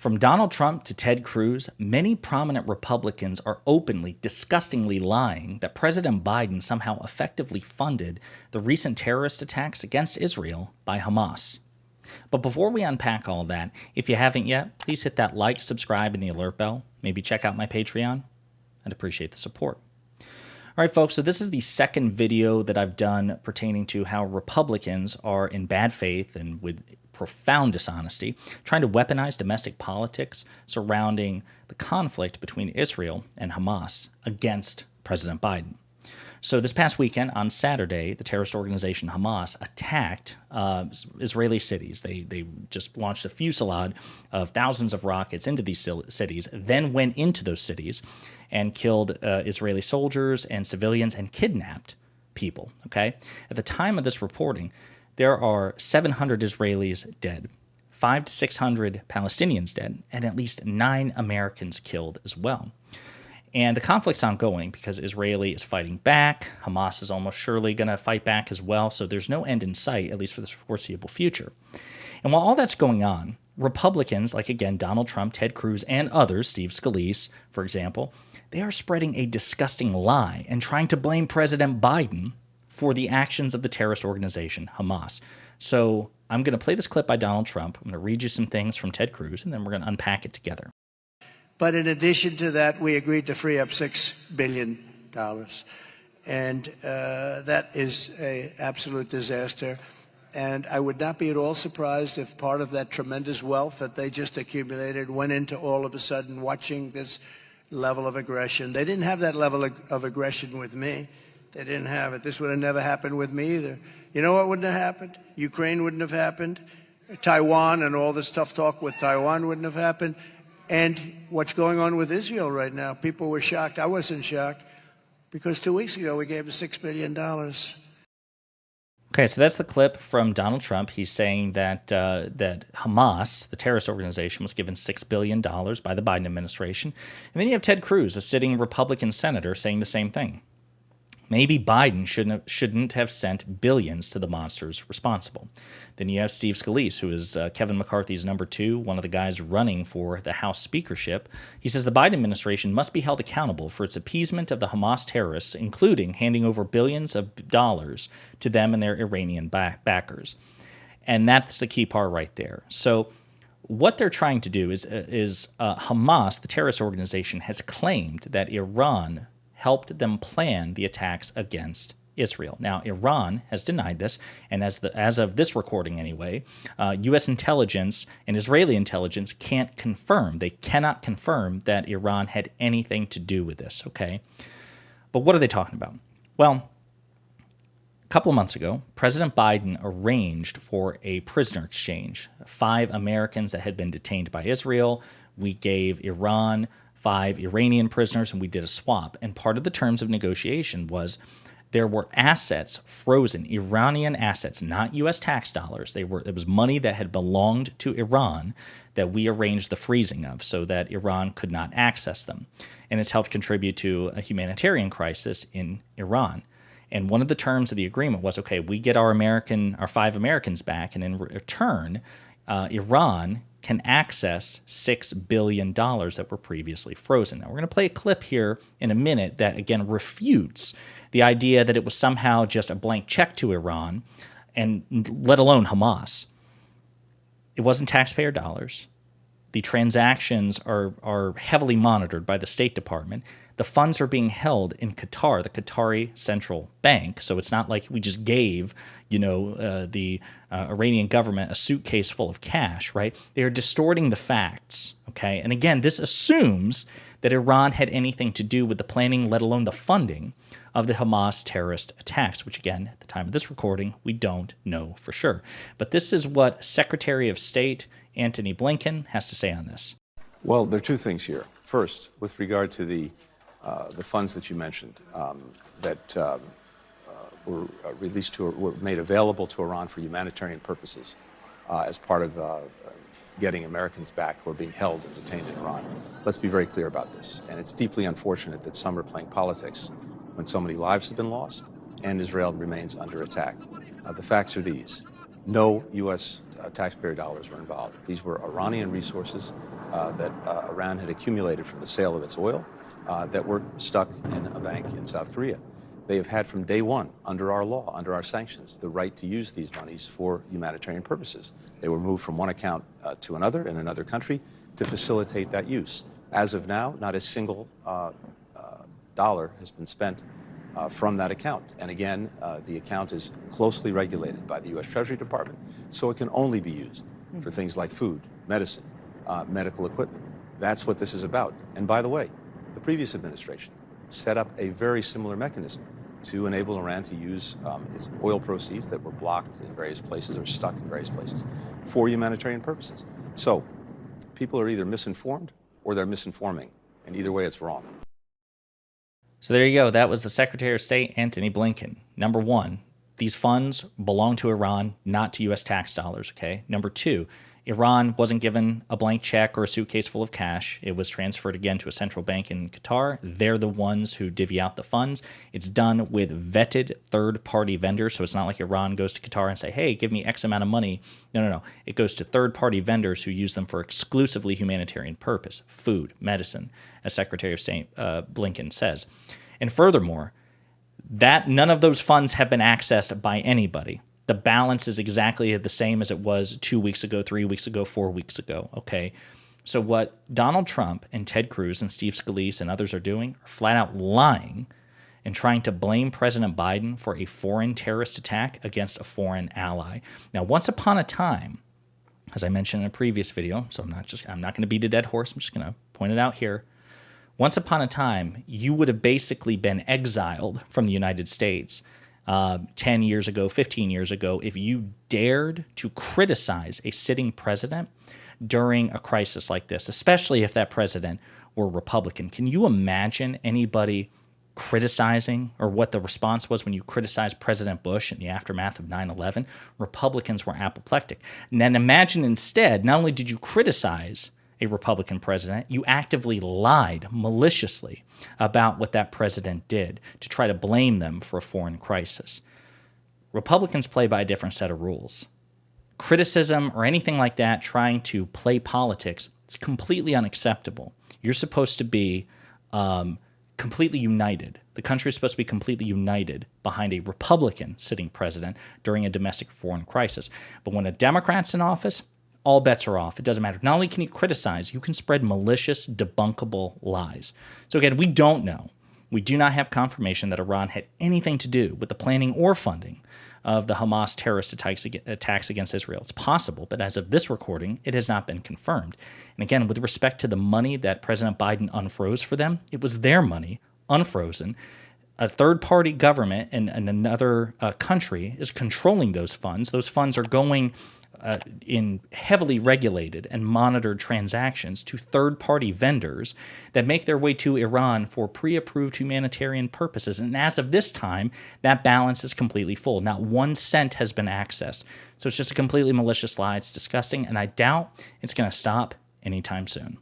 From Donald Trump to Ted Cruz, many prominent Republicans are openly, disgustingly lying that President Biden somehow effectively funded the recent terrorist attacks against Israel by Hamas. But before we unpack all that, if you haven't yet, please hit that like, subscribe, and the alert bell. Maybe check out my Patreon. I'd appreciate the support. All right, folks, so this is the second video that I've done pertaining to how Republicans are in bad faith and with profound dishonesty trying to weaponize domestic politics surrounding the conflict between Israel and Hamas against President Biden. So this past weekend, on Saturday, the terrorist organization Hamas attacked Israeli cities. They just launched a fusillade of thousands of rockets into these cities, then went into those cities and killed Israeli soldiers and civilians and kidnapped people, okay? At the time of this reporting, there are 700 Israelis dead, 500 to 600 Palestinians dead, and at least 9 Americans killed as well. And the conflict's ongoing because Israeli is fighting back. Hamas is almost surely going to fight back as well. So there's no end in sight, at least for the foreseeable future. And while all that's going on, Republicans, like again, Donald Trump, Ted Cruz, and others, Steve Scalise, for example, they are spreading a disgusting lie and trying to blame President Biden for the actions of the terrorist organization Hamas. So I'm going to play this clip by Donald Trump. I'm going to read you some things from Ted Cruz, and then we're going to unpack it together. But in addition to that, we agreed to free up $6 billion. And that is an absolute disaster. And I would not be at all surprised if part of that tremendous wealth that they just accumulated went into all of a sudden watching this level of aggression. They didn't have that level of aggression with me. They didn't have it. This would have never happened with me either. You know what wouldn't have happened? Ukraine wouldn't have happened. Taiwan and all this tough talk with Taiwan wouldn't have happened. And what's going on with Israel right now, people were shocked. I wasn't shocked because 2 weeks ago we gave them $6 billion. Okay, so that's the clip from Donald Trump. He's saying that that Hamas, the terrorist organization, was given $6 billion by the Biden administration. And then you have Ted Cruz, a sitting Republican senator, saying the same thing. Maybe Biden shouldn't have sent billions to the monsters responsible. Then you have Steve Scalise, who is Kevin McCarthy's number 2, one of the guys running for the House speakership. He says the Biden administration must be held accountable for its appeasement of the Hamas terrorists, including handing over billions of dollars to them and their Iranian backers. And that's the key part right there. So what they're trying to do is Hamas, the terrorist organization, has claimed that Iran helped them plan the attacks against Israel. Now, Iran has denied this, and as of this recording anyway, U.S. intelligence and Israeli intelligence can't confirm. They cannot confirm that Iran had anything to do with this, okay? But what are they talking about? Well, a couple of months ago, President Biden arranged for a prisoner exchange. 5 Americans that had been detained by Israel. We gave Iran 5 Iranian prisoners, and we did a swap. And part of the terms of negotiation was there were assets frozen, Iranian assets, not U.S. tax dollars. It was money that had belonged to Iran that we arranged the freezing of so that Iran could not access them. And it's helped contribute to a humanitarian crisis in Iran. And one of the terms of the agreement was, okay, we get our 5 Americans back, and in return, Iran can access $6 billion that were previously frozen. Now, we're going to play a clip here in a minute that, again, refutes the idea that it was somehow just a blank check to Iran, and let alone Hamas. It wasn't taxpayer dollars. The transactions are heavily monitored by the State Department. The funds are being held in Qatar, the Qatari Central Bank. So it's not like we just gave, the Iranian government a suitcase full of cash, right? They are distorting the facts, okay? And again, this assumes that Iran had anything to do with the planning, let alone the funding of the Hamas terrorist attacks, which again, at the time of this recording, we don't know for sure. But this is what Secretary of State Antony Blinken has to say on this. Well, there are 2 things here. First, with regard to the funds that you mentioned that were released were made available to Iran for humanitarian purposes as part of getting Americans back who are being held and detained in Iran. Let's be very clear about this. And it's deeply unfortunate that some are playing politics when so many lives have been lost and Israel remains under attack. The facts are these. No U.S. taxpayer dollars were involved. These were Iranian resources that Iran had accumulated from the sale of its oil that were stuck in a bank in South Korea. They have had from day one, under our law, under our sanctions, the right to use these monies for humanitarian purposes. They were moved from one account to another in another country to facilitate that use. As of now, not a single dollar has been spent from that account. And again, the account is closely regulated by the U.S. Treasury Department, so it can only be used for things like food, medicine, medical equipment. That's what this is about. And by the way, the previous administration set up a very similar mechanism to enable Iran to use its oil proceeds that were blocked in various places or stuck in various places for humanitarian purposes. So people are either misinformed or they're misinforming, and either way it's wrong. So there you go. That was the Secretary of State, Antony Blinken. Number one, these funds belong to Iran, not to U.S. tax dollars, okay? Number two, Iran wasn't given a blank check or a suitcase full of cash. It was transferred again to a central bank in Qatar. They're the ones who divvy out the funds. It's done with vetted third-party vendors, so it's not like Iran goes to Qatar and say, hey, give me X amount of money. No. It goes to third-party vendors who use them for exclusively humanitarian purpose, food, medicine, as Secretary of State Blinken says. And furthermore, that none of those funds have been accessed by anybody. The balance is exactly the same as it was 2 weeks ago, 3 weeks ago, 4 weeks ago, okay? So what Donald Trump and Ted Cruz and Steve Scalise and others are doing are flat out lying and trying to blame President Biden for a foreign terrorist attack against a foreign ally. Now, once upon a time, as I mentioned in a previous video, so I'm not going to beat a dead horse, I'm just going to point it out here. Once upon a time, you would have basically been exiled from the United States 10 years ago, 15 years ago, if you dared to criticize a sitting president during a crisis like this, especially if that president were Republican. Can you imagine anybody criticizing, or what the response was when you criticized President Bush in the aftermath of 9/11? Republicans were apoplectic. And then imagine instead, not only did you criticize a Republican president, you actively lied maliciously about what that president did to try to blame them for a foreign crisis. Republicans play by a different set of rules. Criticism or anything like that, trying to play politics, it's completely unacceptable. You're supposed to be completely united. The country is supposed to be completely united behind a Republican sitting president during a domestic foreign crisis. But when a Democrat's in office, all bets are off. It doesn't matter. Not only can you criticize, you can spread malicious, debunkable lies. So again, we don't know. We do not have confirmation that Iran had anything to do with the planning or funding of the Hamas terrorist attacks against Israel. It's possible, but as of this recording, it has not been confirmed. And again, with respect to the money that President Biden unfroze for them, it was their money, unfrozen. A third-party government in another country is controlling those funds. Those funds are going in heavily regulated and monitored transactions to third-party vendors that make their way to Iran for pre-approved humanitarian purposes. And as of this time, that balance is completely full. Not 1 cent has been accessed. So it's just a completely malicious lie. It's disgusting, and I doubt it's going to stop anytime soon.